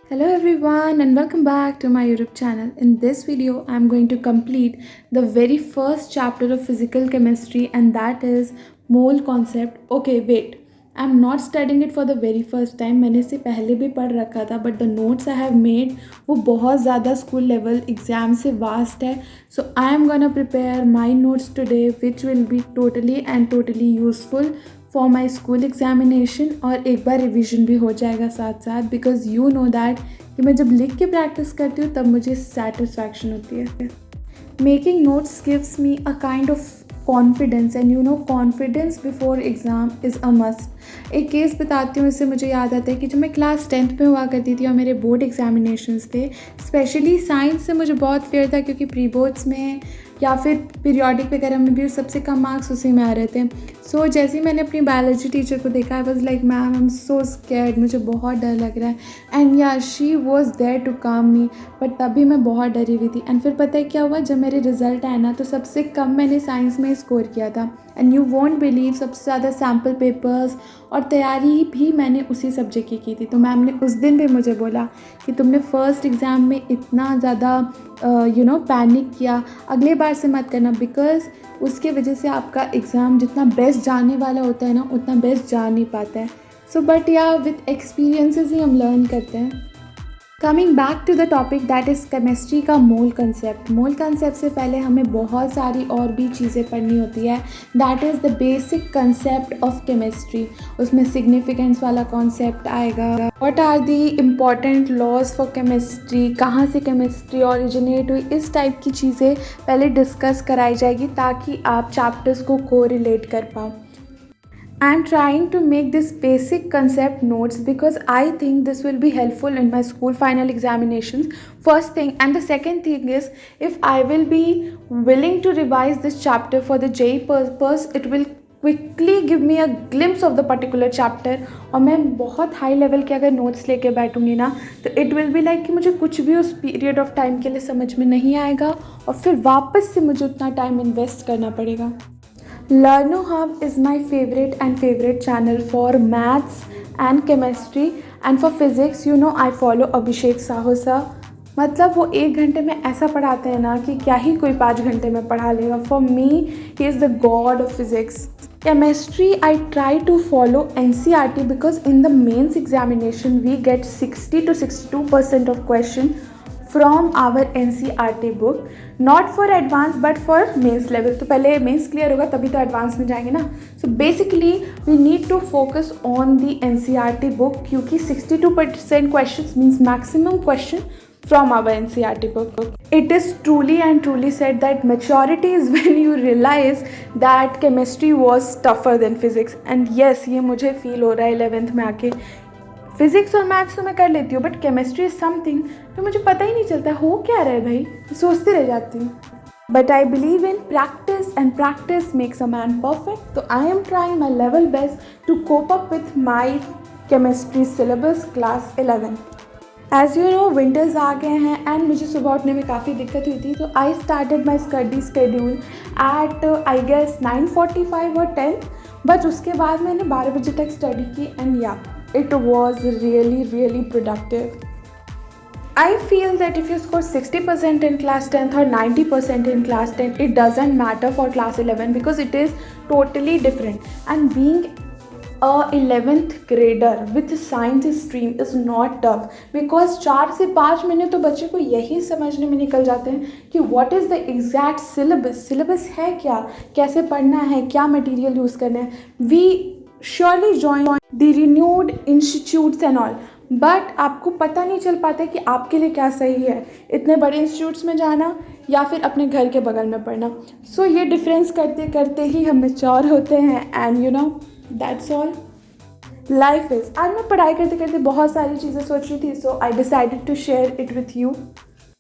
Hello everyone and welcome back to my YouTube channel. In this video, I'm going to complete the very first chapter of physical chemistry and that is mole concept. Okay, wait. I'm not studying it for the very first time. मैंने इसे पहले भी पढ़ रखा था but the notes I have made वो बहुत ज़्यादा school level exam से vast है. So I am gonna prepare my notes today which will be totally useful for my school examination और एक बार रिविज़न भी हो जाएगा साथ साथ बिकॉज यू नो दैट कि मैं जब लिख के प्रैक्टिस करती हूँ तब मुझे सेटिस्फैक्शन होती है. Making notes gives me a kind of confidence and you know confidence before exam is a must. एक केस बताती हूँ, इससे मुझे याद आता है कि जब मैं क्लास 10th में हुआ करती थी और मेरे बोर्ड एग्जामिनेशंस थे, स्पेशली साइंस से मुझे बहुत फेयर था क्योंकि प्री बोर्ड्स में या फिर पीरियोडिक वगैरह में भी सबसे कम मार्क्स उसी में आ रहे थे. सो जैसे ही मैंने अपनी बायोलॉजी टीचर को देखा I was like ma'am I am so scared, मुझे बहुत डर लग रहा है. एंड या शी वॉज देयर टू काम मी बट तभी मैं बहुत डरी हुई थी. एंड फिर पता है क्या हुआ, जब मेरे रिजल्ट आए ना तो सबसे कम मैंने साइंस में स्कोर किया था. एंड यू वॉन्ट बिलीव सबसे ज़्यादा सैम्पल पेपर्स और तैयारी भी मैंने उसी सब्जेक्ट की थी. तो मैम ने उस दिन भी मुझे बोला कि तुमने फ़र्स्ट एग्ज़ाम में इतना ज़्यादा पैनिक किया, अगले बार से मत करना बिकॉज उसके वजह से आपका एग्ज़ाम जितना बेस्ट जाने वाला होता है ना उतना बेस्ट जा नहीं पाता है. So but yeah with experiences ही हम लर्न करते हैं. Coming back to the topic that is chemistry का मोल कंसेप्ट. मोल कंसेप्ट से पहले हमें बहुत सारी और भी चीज़ें पढ़नी होती है. That is the basic concept of chemistry. उसमें सिग्निफिकेंस वाला कॉन्सेप्ट आएगा. What are the important laws for chemistry, कहाँ से केमिस्ट्री ओरिजिनेट हुई, इस टाइप की चीज़ें पहले डिस्कस कराई जाएगी ताकि आप चैप्टर्स को कोरिलेट कर पाओ. I am trying to make this basic concept notes because I think this will be helpful in my school final examinations. First thing, and the second thing is if I will be willing to revise this chapter for the JEE purpose, it will quickly give me a glimpse of the particular chapter. और मैं बहुत high level के अगर notes लेके बैठूंगी ना तो it will be like कि मुझे कुछ भी उस पीरियड ऑफ टाइम के लिए समझ में नहीं आएगा और फिर वापस से मुझे उतना टाइम इन्वेस्ट करना पड़ेगा. Learno Hub is my favorite channel for maths and chemistry and for physics you know I follow Abhishek Sahu sir. मतलब वो 1 घंटे में ऐसा पढ़ाते हैं ना कि क्या ही कोई 5 घंटे में पढ़ा लेगा. For me he is the god of physics. Chemistry I try to follow NCERT because in the mains examination we get 60 to 62% of question from our NCERT book, not for advanced but for mains level. तो पहले mains clear होगा तभी तो advanced में जाएंगे ना. So basically we need to focus on the NCERT book क्योंकि 62% questions means maximum question from our NCERT book. It is truly and truly said that maturity is when you realize that chemistry was tougher than physics. And yes, ये मुझे feel हो रहा है 11th में आके. Physics और maths तो मैं कर लेती हूँ बट केमिस्ट्री इज समथिंग तो मुझे पता ही नहीं चलता हो क्या रहा है भाई, सोचती रह जाती हूँ. But I believe in practice and practice makes a man perfect. तो I am trying my level best to cope up with my chemistry syllabus class 11. As you know winters आ गए हैं एंड मुझे सुबह उठने में काफ़ी दिक्कत हुई थी तो I started my study schedule at I guess 9:45 और 10. बट उसके बाद मैंने 12 बजे तक स्टडी की एंड या it was really productive. I feel that if you score 60% in class 10th or 90% in class 10, it doesn't matter for class 11 because it is totally different. And being a 11th grader with science stream is not tough because 4 से 5 महीने तो बच्चे को यही समझने में निकल जाते हैं कि what is the exact syllabus है क्या, कैसे पढ़ना है, क्या मटेरियल यूज़ करना है. We surely join the renewed institutes and all, but आपको पता नहीं चल पाता कि आपके लिए क्या सही है, इतने बड़े इंस्टीट्यूट्स में जाना या फिर अपने घर के बगल में पढ़ना. सो ये डिफरेंस करते करते ही हम मैच्योर होते हैं and you know that's all life is. आज मैं पढ़ाई करते करते बहुत सारी चीज़ें सोच रही थी so I decided to share it with you.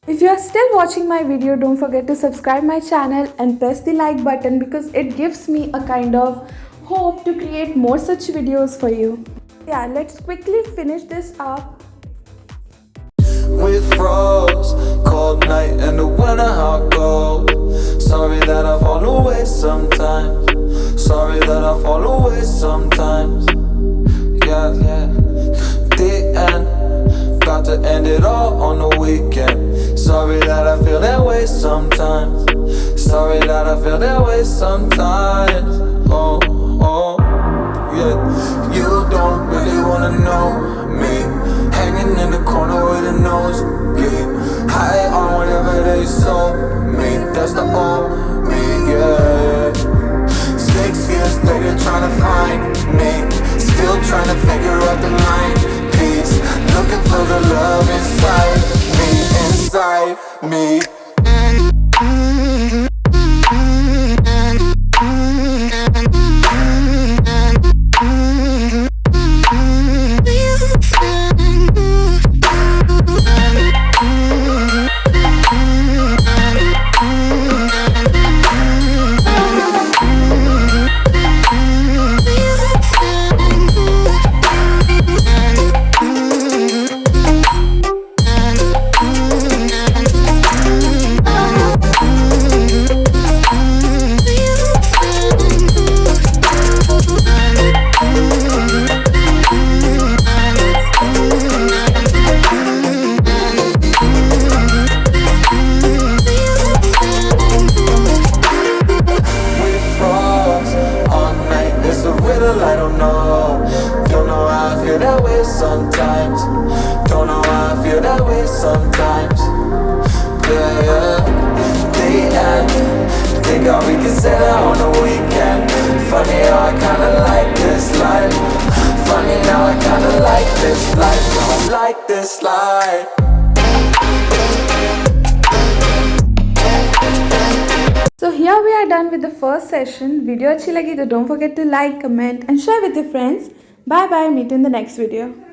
If you are still watching my video, don't forget to subscribe my channel and press the like button because it gives me a kind of hope to create more such videos for you. Yeah, let's quickly finish this up. With froze, cold night in the winter, how it goes. Sorry that I fall away sometimes. Sorry that I fall away sometimes. Yeah, the end. Got to end it all on the weekend. Sorry that I feel that way sometimes. Sorry that I feel that way sometimes. Oh, oh, yeah. You don't really wanna know me. Hanging in the corner with a nosebleed. High on whatever they sold me. That's the old me, yeah. 6 years later trying to find me. Still trying to figure out the line piece. Looking for the love inside me, inside me. I don't know how I feel that way sometimes. Don't know how I feel that way sometimes. Yeah, yeah. Think how we can say that on the weekend. Funny how I kinda like this life. Funny now I kinda like this life. Now I like this life. So here we are done with the first session. Video अच्छी लगी तो don't forget to like, comment and share with your friends. Bye bye. Meet you in the next video.